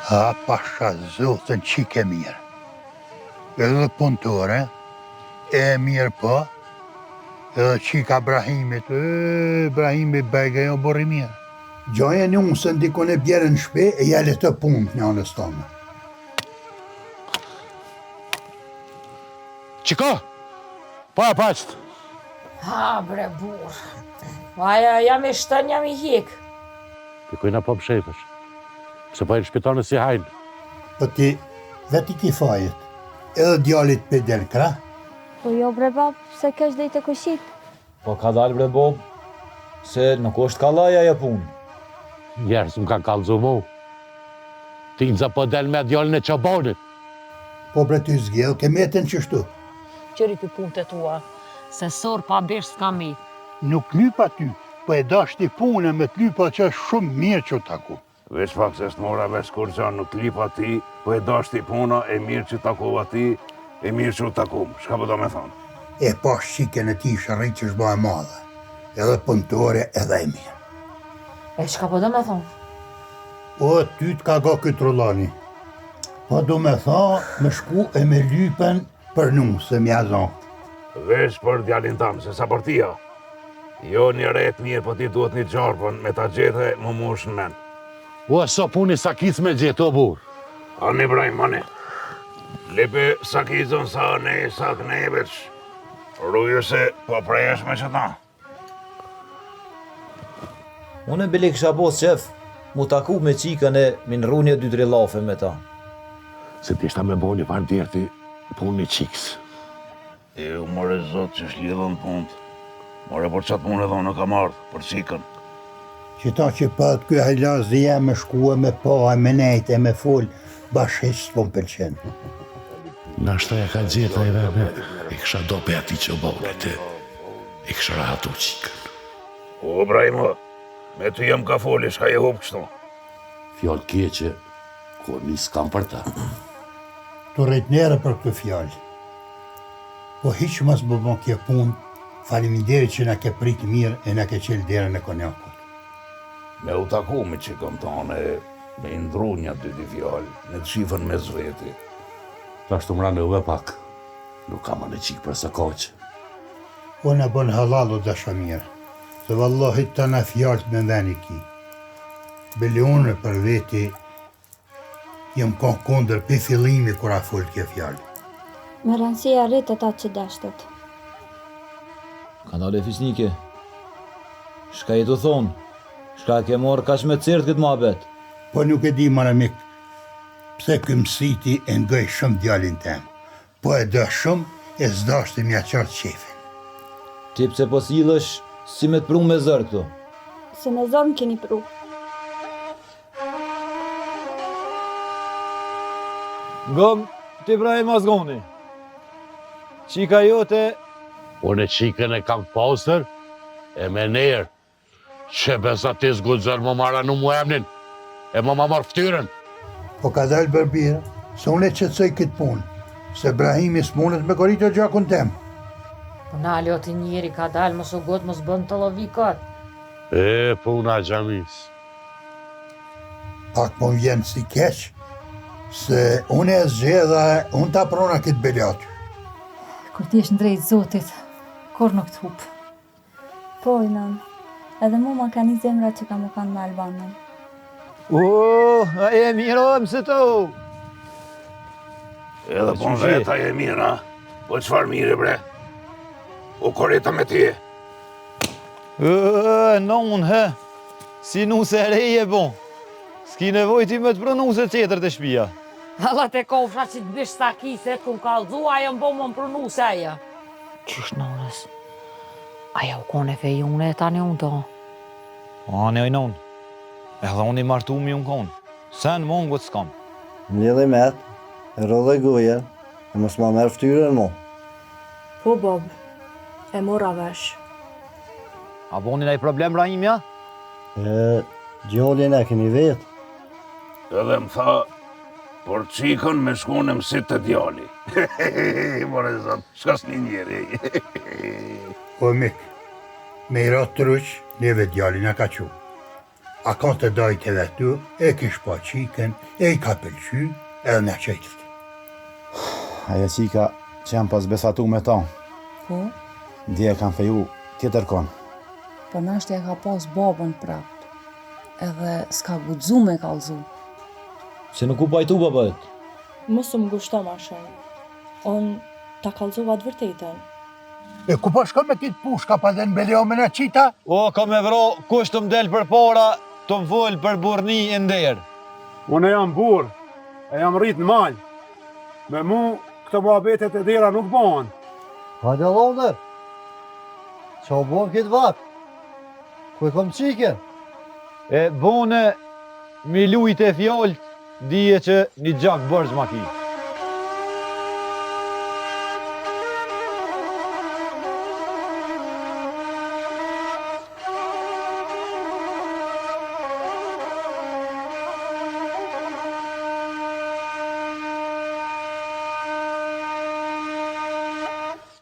Ha, pasha zotën qike mirë. Edhe punëtore, e mirë po, edhe qika Brahimit, Brahimi bejga jo borri mirë. Gjoja një unë se ndikon e bjerë në shpe e jale të punë një anës tonë. Qiko? Pa paqët? Ha, bre, burë. Aja, jam i shtën, jam i hikë. Pikojna po më shefësh. Se pa e në shpitanë si hajnë. Po ti, veti ki fajet, edhe djallit për del kra. Po jo bre bab, se kesh dhe i të kushit. Po ka dalë bre bob, se nuk është kalaja ja punë. Njerës më ka kalëzu mu. Tinza po del me djallin e qabanit. Po bre ty zgjell, ke metën qështu. Qëri për punë të tua, se sor pa besh s'ka mi. Nuk lypa ty, po e dashti punë me të lypa që është shumë mirë që taku. Veç pak se s'mora veç kur gjanë nuk lipa ti, po e dashti puna, e mirë që takova ti, e mirë që u takum. Shka po do me thonë? E pash qike në ti shërri që shba e madhe, edhe punëtore edhe e mirë. E shka po do me thonë? O, ty t'ka ga këtë rollani. Po do me tha, me shku e me lypen për nu, se mja zonë. Veç për djalin tamë, se sa për tia. Jo një rejt mirë, po ti duhet një gjarpën, me ta gjete më mosh në men. O, so puni sakic me gjithë, o burë. Ani Ibrahim, ani. Lipi sakizën sa ne, sak ne veç. Rrujë se po prejesh me që ta. Unë e bile kësha bos qef, mu taku me qikën e minrunje 2-3 lafe me ta. Se t'ishta me bo një farë djerti punë një qikës. E u more zotë që shlidhën punët. More për qatë punë edhe unë kam ardhë, për qikën. Qita që pat kjo hajlaz dhe jam me shkua me pa, me nejt, me full, bashkës po më pëlqen. Nashta ja ka gjeta i veme, i kësha dope ati që bërë të, i kësha rahatu qikën. O, Brahimo, me ty jam ka foli, shka je hupë kështu. Fjallë keqe, kur nisë kam për ta. Tu rejt nere për këtë fjallë. Po hiq mas më bon kje punë, faleminderit që na ke prit mirë e na ke qelë derën e konjakut. Me u taku me qikën tonë, me indru një 2 fjallë, në të shifën me zveti. Ta shtu mra në uve pak, nuk kam anë qikë për së koqë. O në bon halal o dasha mirë, se vallahi të na fjallët me veni ki. Beli unë për veti, jëm kon kondër për fillimi kur a full kje fjallë. Me rëndësia rritë ata që dashtet. Kanale fisnike, shka i të thonë, shka ke morë kash me cërtë këtë muhabet. Po nuk e di maramik, pse këmësiti e ngëj shumë djalin tem. Po e dë shumë e zdashti mja qartë qefin. Ti pse po s'ilësh si me të pru me zërë këto. Se me zorën keni pru. Ngëm, ti Ibrahim Azgoni. Qika jote... Unë e qikën e kam pasër, e me nerë, që besa ti zgudzër më mara në mu emnin, e më marë ftyrën. Po ka dalë bërbira, se unë e qëtësoj këtë punë, se Brahimi s'munët me korito gjakun tem. Po nali o të njeri ka dalë, mos u gotë, mos bënd të lovikat. E, puna gjamis. Pak po më vjenë si keq, se unë e zgjedha, unë ta prona këtë beljaty. Kur ti është në drejtë zotit, kur nuk të hupë. Po, i nën, edhe mu ma ka një zemra që ka më kanë me Albanën. A e mirë o mëse to. Edhe po në veta je mirë, ha? Po qëfar mirë, bre? U korita me ti. Non, he. Si nuse e reje bon. S'ki nevoj ti me të pronuse tjetër të shpia. Allah te kofra që të bish saki, se të këmë kalzua, ajo më bo më prunu se aja. Qysh nonës? Aja u kone fej une e tani unë to. Ane oj non. Edhe unë i martu mi unë konë. Sen mongot s'kam. Mlidhe met, e rodhe goje, e mos ma merë ftyrën mo. Po, Bob, e mora vesh. A boni nëj problem, Brahim, ja? Gjallin e keni vetë. Edhe më tha, por qikën me shkonem si të djali. More zot, shka s'ni njeri. O mik, me i ratë të rëq, neve djalin e ka qu. A kanë të dajteve tu, e kish pa qikën, e I ka pëlqy, edhe në qëjtët. Aja qika që jam pas besatu me ta, Po, dje kanë feju tjetër konë. po nashtë e ka pas babën prapë, edhe s'ka guxu me kallzu. Se nuk u pajtu babët. Mos më gushto ma shumë. On ta kallzova të vërtetën. E ku po shkon me kitë pushka pa dhe në beliomen e qita? O, ka me vro, kush të mdel për para, të më full për burni e nderë. Unë jam burë, e jam rritë në malë. Me mu, këto muhabetet e dera nuk bëhen. Hajde londër, që o bon këtë vakë, ku e kom qike? E bone, mi lujt e fjallët, dije që një gjak bërgjë ma ki.